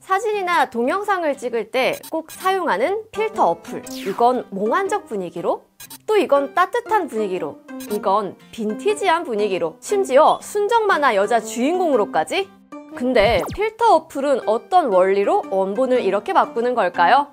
사진이나 동영상을 찍을 때 꼭 사용하는 필터 어플. 이건 몽환적 분위기로, 또 이건 따뜻한 분위기로, 이건 빈티지한 분위기로, 심지어 순정 만화 여자 주인공으로까지? 근데 필터 어플은 어떤 원리로 원본을 이렇게 바꾸는 걸까요?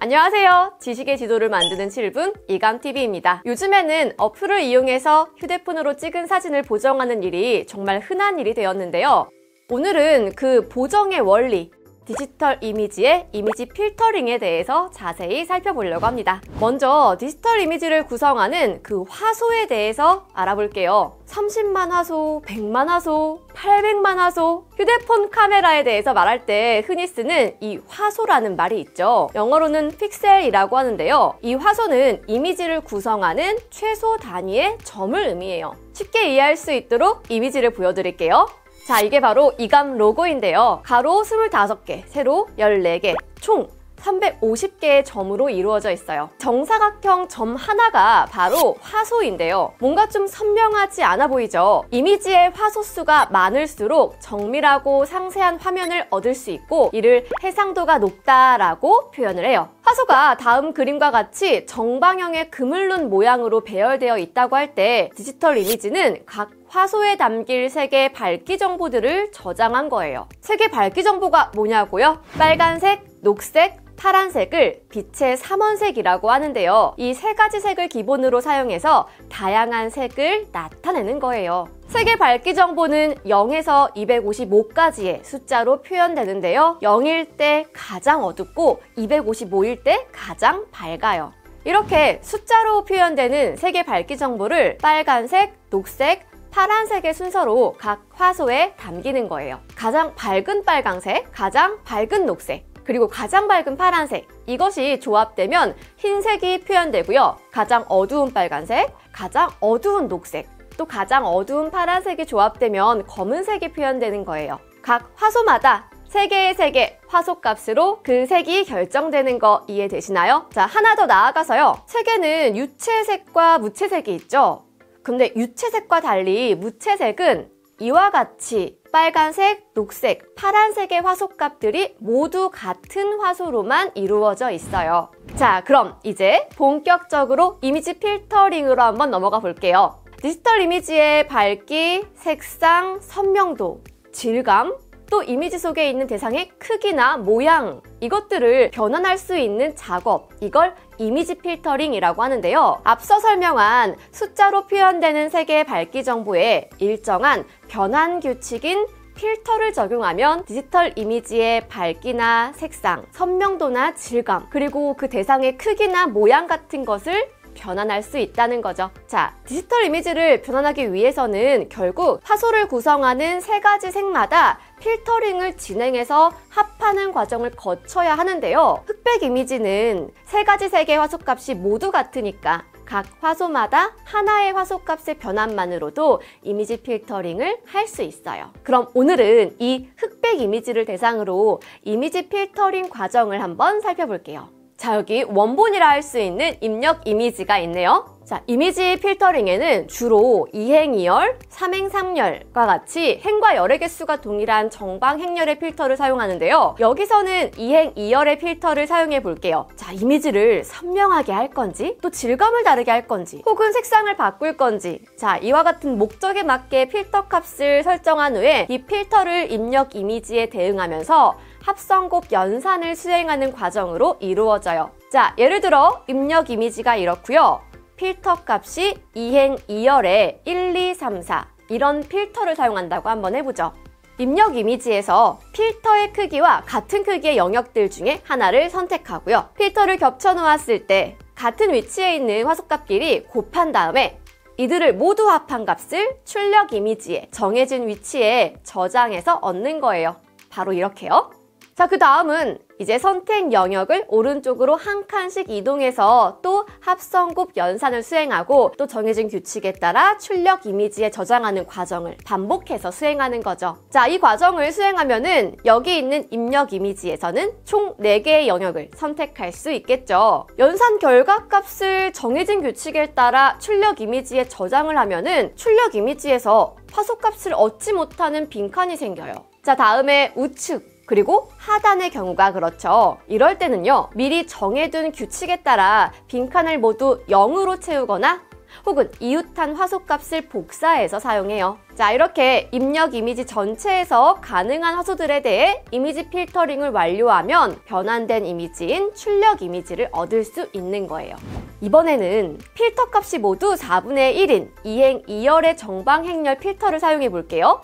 안녕하세요. 지식의 지도를 만드는 7분 이감TV입니다. 요즘에는 어플을 이용해서 휴대폰으로 찍은 사진을 보정하는 일이 정말 흔한 일이 되었는데요. 오늘은 그 보정의 원리, 디지털 이미지의 이미지 필터링에 대해서 자세히 살펴보려고 합니다. 먼저 디지털 이미지를 구성하는 그 화소에 대해서 알아볼게요. 30만 화소, 100만 화소, 800만 화소, 휴대폰 카메라에 대해서 말할 때 흔히 쓰는 이 화소라는 말이 있죠. 영어로는 픽셀이라고 하는데요. 이 화소는 이미지를 구성하는 최소 단위의 점을 의미해요. 쉽게 이해할 수 있도록 이미지를 보여드릴게요. 자, 이게 바로 이감 로고인데요. 가로 25개, 세로 14개, 총 350개의 점으로 이루어져 있어요. 정사각형 점 하나가 바로 화소인데요. 뭔가 좀 선명하지 않아 보이죠? 이미지의 화소 수가 많을수록 정밀하고 상세한 화면을 얻을 수 있고, 이를 해상도가 높다라고 표현을 해요. 화소가 다음 그림과 같이 정방형의 그물눈 모양으로 배열되어 있다고 할 때 디지털 이미지는 각 화소에 담길 색의 밝기 정보들을 저장한 거예요. 색의 밝기 정보가 뭐냐고요? 빨간색, 녹색, 파란색을 빛의 삼원색이라고 하는데요. 이 세 가지 색을 기본으로 사용해서 다양한 색을 나타내는 거예요. 색의 밝기 정보는 0에서 255까지의 숫자로 표현되는데요. 0일 때 가장 어둡고 255일 때 가장 밝아요. 이렇게 숫자로 표현되는 색의 밝기 정보를 빨간색, 녹색, 파란색의 순서로 각 화소에 담기는 거예요. 가장 밝은 빨강색, 가장 밝은 녹색, 그리고 가장 밝은 파란색, 이것이 조합되면 흰색이 표현되고요. 가장 어두운 빨간색, 가장 어두운 녹색, 또 가장 어두운 파란색이 조합되면 검은색이 표현되는 거예요. 각 화소마다 3개의 색의 화소값으로 그 색이 결정되는 거 이해되시나요? 자, 하나 더 나아가서요. 색에는 유채색과 무채색이 있죠. 근데 유채색과 달리 무채색은 이와 같이 빨간색, 녹색, 파란색의 화소값들이 모두 같은 화소로만 이루어져 있어요. 자, 그럼 이제 본격적으로 이미지 필터링으로 한번 넘어가 볼게요. 디지털 이미지의 밝기, 색상, 선명도, 질감, 또 이미지 속에 있는 대상의 크기나 모양, 이것들을 변환할 수 있는 작업, 이걸 이미지 필터링이라고 하는데요. 앞서 설명한 숫자로 표현되는 색의 밝기 정보에 일정한 변환 규칙인 필터를 적용하면 디지털 이미지의 밝기나 색상, 선명도나 질감, 그리고 그 대상의 크기나 모양 같은 것을 변환할 수 있다는 거죠. 자, 디지털 이미지를 변환하기 위해서는 결국 화소를 구성하는 3가지 색마다 필터링을 진행해서 합하는 과정을 거쳐야 하는데요. 흑백 이미지는 3가지 색의 화소값이 모두 같으니까 각 화소마다 하나의 화소값의 변환만으로도 이미지 필터링을 할 수 있어요. 그럼 오늘은 이 흑백 이미지를 대상으로 이미지 필터링 과정을 한번 살펴볼게요. 자, 여기 원본이라 할 수 있는 입력 이미지가 있네요. 자, 이미지 필터링에는 주로 2행 2열, 3행 3열과 같이 행과 열의 개수가 동일한 정방 행렬의 필터를 사용하는데요. 여기서는 2행 2열의 필터를 사용해 볼게요. 자, 이미지를 선명하게 할 건지, 또 질감을 다르게 할 건지, 혹은 색상을 바꿀 건지, 자, 이와 같은 목적에 맞게 필터 값을 설정한 후에 이 필터를 입력 이미지에 대응하면서 합성곱 연산을 수행하는 과정으로 이루어져요. 자, 예를 들어 입력 이미지가 이렇고요. 필터 값이 2행 2열에 1, 2, 3, 4 이런 필터를 사용한다고 한번 해보죠. 입력 이미지에서 필터의 크기와 같은 크기의 영역들 중에 하나를 선택하고요. 필터를 겹쳐 놓았을 때 같은 위치에 있는 화소값끼리 곱한 다음에 이들을 모두 합한 값을 출력 이미지에 정해진 위치에 저장해서 얻는 거예요. 바로 이렇게요. 자, 그 다음은 이제 선택 영역을 오른쪽으로 한 칸씩 이동해서 또 합성곱 연산을 수행하고 또 정해진 규칙에 따라 출력 이미지에 저장하는 과정을 반복해서 수행하는 거죠. 자, 이 과정을 수행하면은 여기 있는 입력 이미지에서는 총 4개의 영역을 선택할 수 있겠죠. 연산 결과값을 정해진 규칙에 따라 출력 이미지에 저장을 하면은 출력 이미지에서 화소값을 얻지 못하는 빈칸이 생겨요. 자, 다음에 우측 그리고 하단의 경우가 그렇죠. 이럴 때는요, 미리 정해둔 규칙에 따라 빈칸을 모두 0으로 채우거나 혹은 이웃한 화소값을 복사해서 사용해요. 자, 이렇게 입력 이미지 전체에서 가능한 화소들에 대해 이미지 필터링을 완료하면 변환된 이미지인 출력 이미지를 얻을 수 있는 거예요. 이번에는 필터 값이 모두 4분의 1인 이행 2열의 정방 행렬 필터를 사용해 볼게요.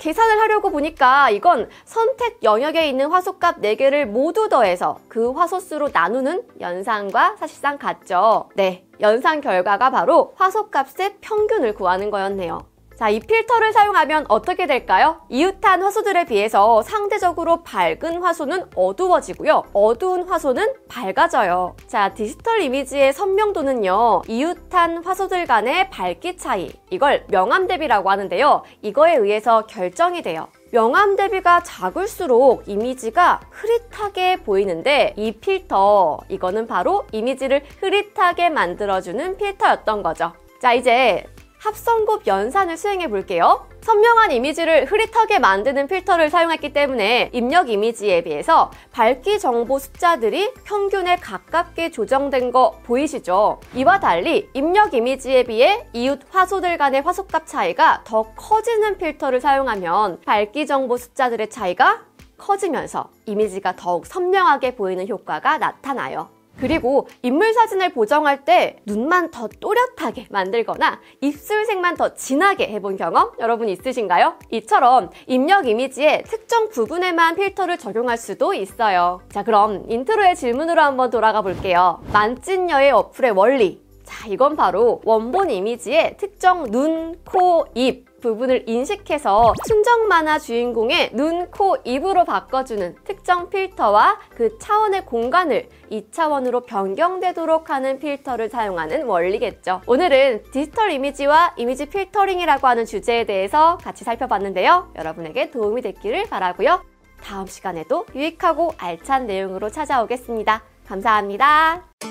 계산을 하려고 보니까 이건 선택 영역에 있는 화소값 4개를 모두 더해서 그 화소수로 나누는 연산과 사실상 같죠. 네, 연산 결과가 바로 화소값의 평균을 구하는 거였네요. 자, 이 필터를 사용하면 어떻게 될까요? 이웃한 화소들에 비해서 상대적으로 밝은 화소는 어두워지고요. 어두운 화소는 밝아져요. 자, 디지털 이미지의 선명도는요, 이웃한 화소들 간의 밝기 차이, 이걸 명암 대비라고 하는데요. 이거에 의해서 결정이 돼요. 명암 대비가 작을수록 이미지가 흐릿하게 보이는데 이 필터, 이거는 바로 이미지를 흐릿하게 만들어주는 필터였던 거죠. 자, 이제 합성곱 연산을 수행해 볼게요. 선명한 이미지를 흐릿하게 만드는 필터를 사용했기 때문에 입력 이미지에 비해서 밝기 정보 숫자들이 평균에 가깝게 조정된 거 보이시죠? 이와 달리 입력 이미지에 비해 이웃 화소들 간의 화소값 차이가 더 커지는 필터를 사용하면 밝기 정보 숫자들의 차이가 커지면서 이미지가 더욱 선명하게 보이는 효과가 나타나요. 그리고 인물 사진을 보정할 때 눈만 더 또렷하게 만들거나 입술색만 더 진하게 해본 경험 여러분 있으신가요? 이처럼 입력 이미지의 특정 부분에만 필터를 적용할 수도 있어요. 자, 그럼 인트로의 질문으로 한번 돌아가 볼게요. 만찢녀의 어플의 원리. 자, 이건 바로 원본 이미지의 특정 눈, 코, 입 부분을 인식해서 순정 만화 주인공의 눈, 코, 입으로 바꿔주는 특정 필터와 그 차원의 공간을 2차원으로 변경되도록 하는 필터를 사용하는 원리겠죠. 오늘은 디지털 이미지와 이미지 필터링이라고 하는 주제에 대해서 같이 살펴봤는데요. 여러분에게 도움이 됐기를 바라고요. 다음 시간에도 유익하고 알찬 내용으로 찾아오겠습니다. 감사합니다.